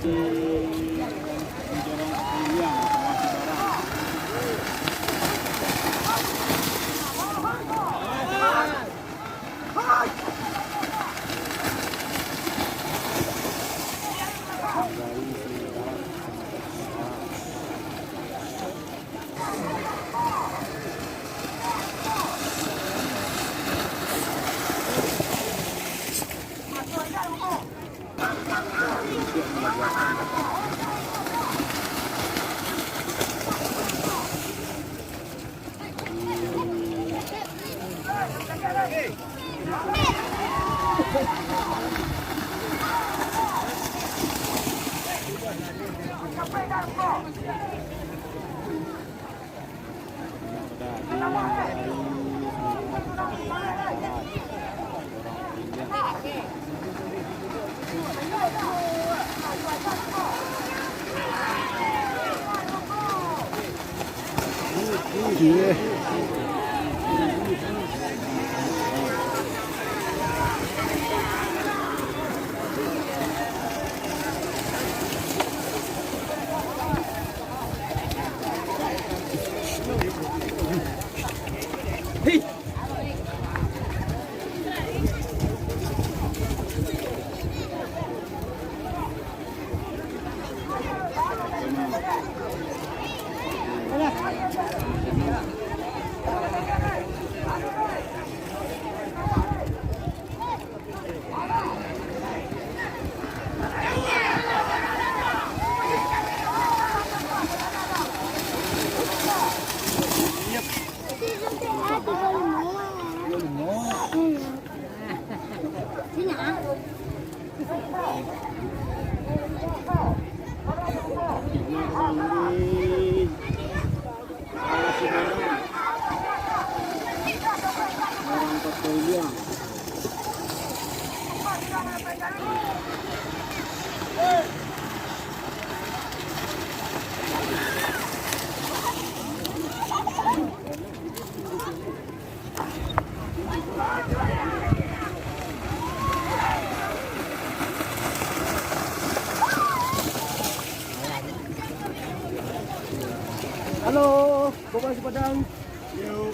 Yeah. Halo, bawa si Padang. Yuk.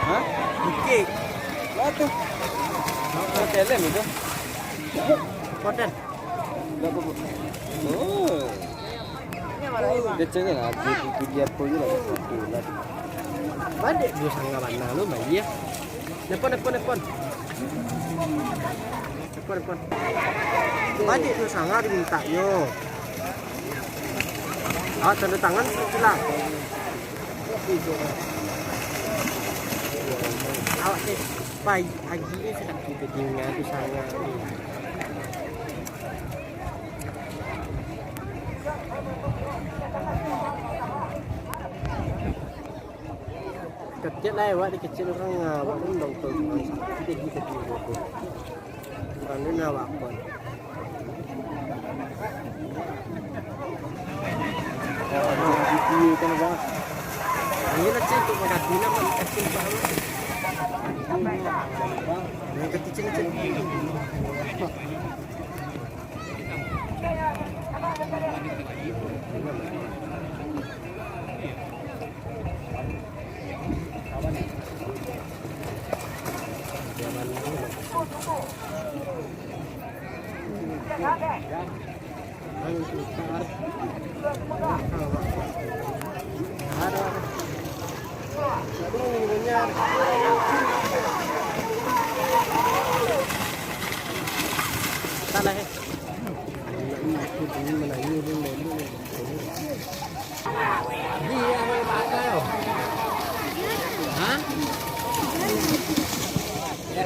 Hah? Bukit. Apa tuh? Hotel itu? Hotel. Berapa bu? Oh. Dia cengeng lagi itu dia punya lagi. Balik dua sangat mana lu bayi ya? Depan. Depan. Balik dua sangat diminta yo. Ah, tanda tangan hilang. Awak ni pagi ni sedap kita tinggal tu sangat ni. Kecil lah ya, dikecil orang ngawak pun dong tuh, tinggi tinggi gitu. Orang ini ngawak pun. Video kan banget. Ini lah cek untuk makan dina kan kecil banget. Yang kecil kecil.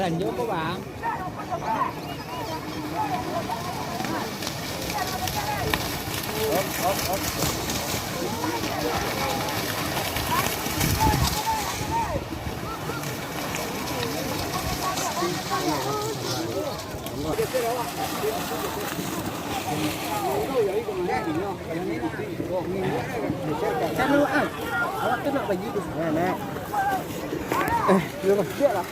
Lanjut kok bang. Op. Awak tu nak bagi tu sebenarnya. Dia masih lah.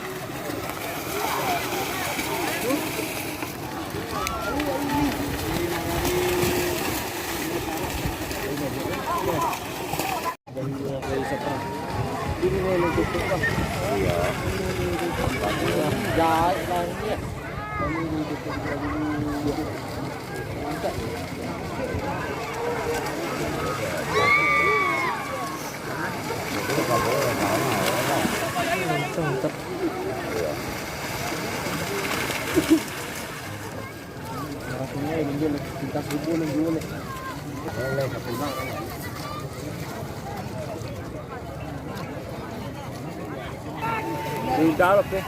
Udah loh, Pe.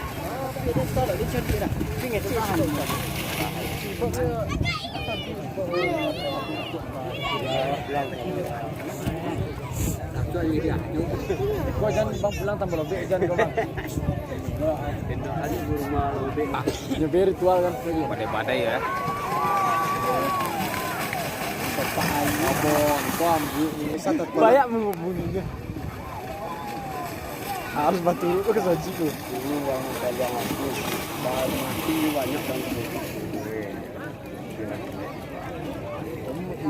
Kau jangan bang pulang tambah lebih, jangan kau bang. Nyeber ritual kan, badai-badai ya. Banyak menghubunginya. Harus bantu dulu ke Sojiku. Ini yang kalian mati, banyak banget.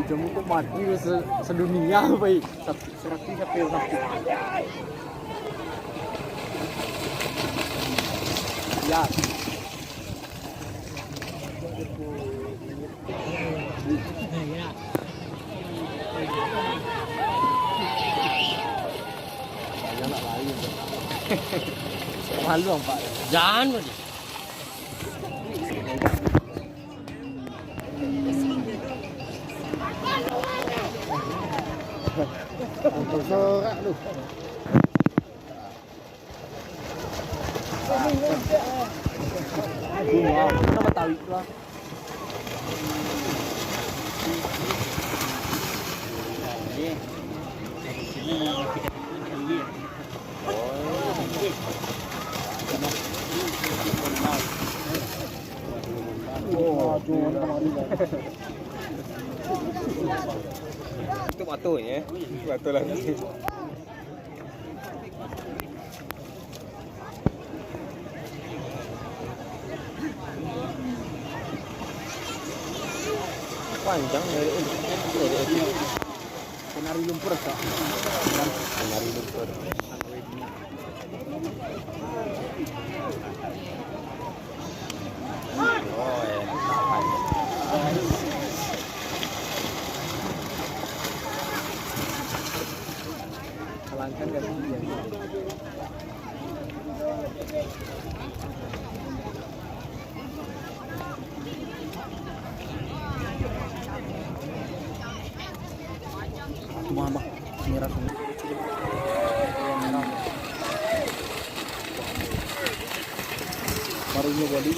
Kamu kok mati sedunia baik. Serati sampai sakit. Ya. Malu Pak. Jangan Pak. Untuk sorak lu. Wow, nama tahu itu lah. Itu batunya, batu lagi. Panjang dari Kenari lumpur kak. Kenari lumpur. Kalangkan gak sih? Mama, merah semua. Barunya balik.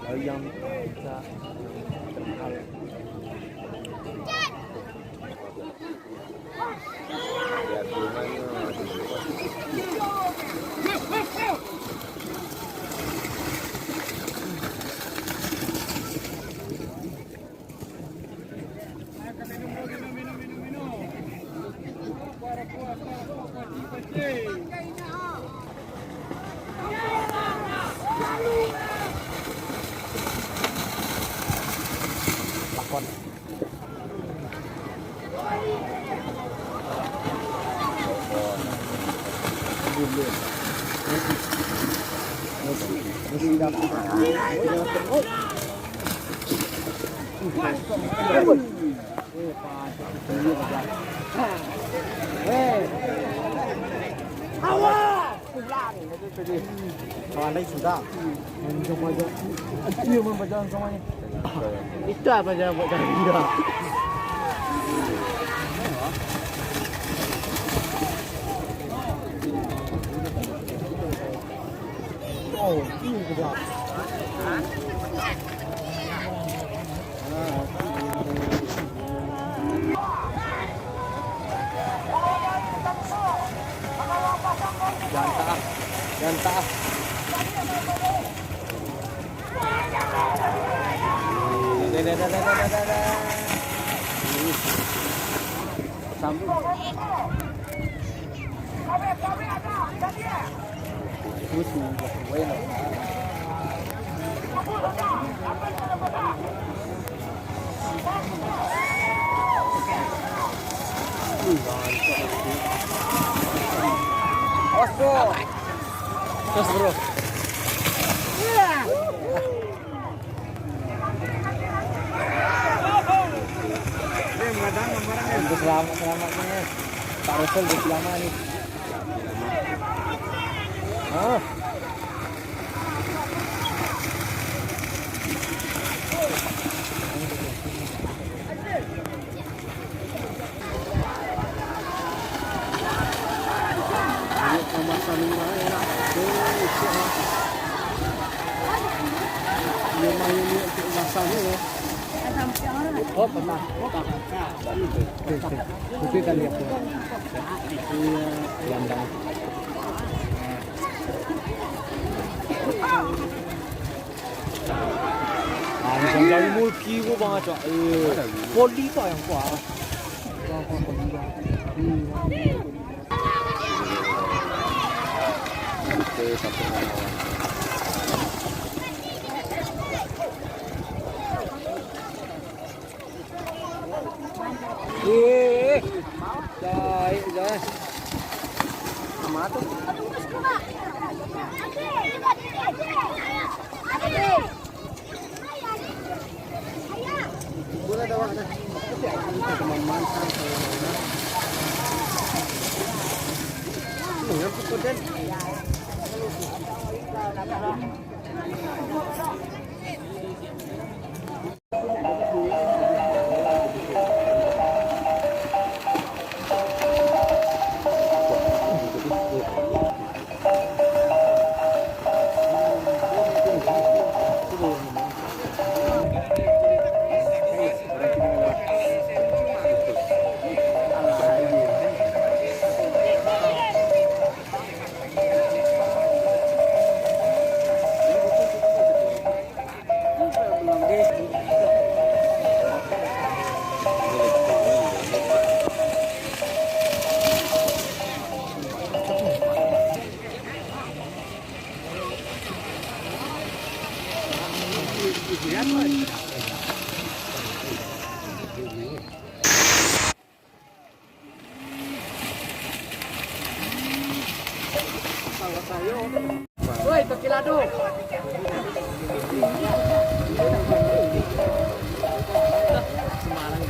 Ayam bisa terhal. Itu apa jangan buat jangan dia. Oh, ini kedap. Jantah. Dah. Sambung. Bueno. Terus bro. Untuk selamatnya Pak Rasul di lama nih. Oh. Oh, pernah. Itu kita lihat tuh. Landang. Yang mulki gua banget, Cok. Poli kok yang kuat. Oke, satu lawan. Jai. Sama tuh. Boleh ada waktu. Teman-teman ya pukulan. Woi, tekilado. Semarang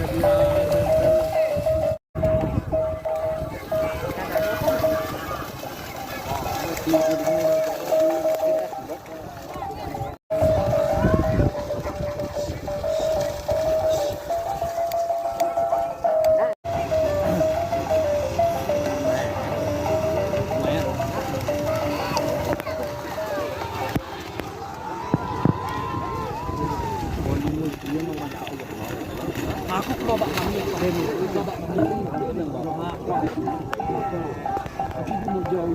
aku kelobak kami yang pada ini, kelobak kami yang pada ini, tapi jauh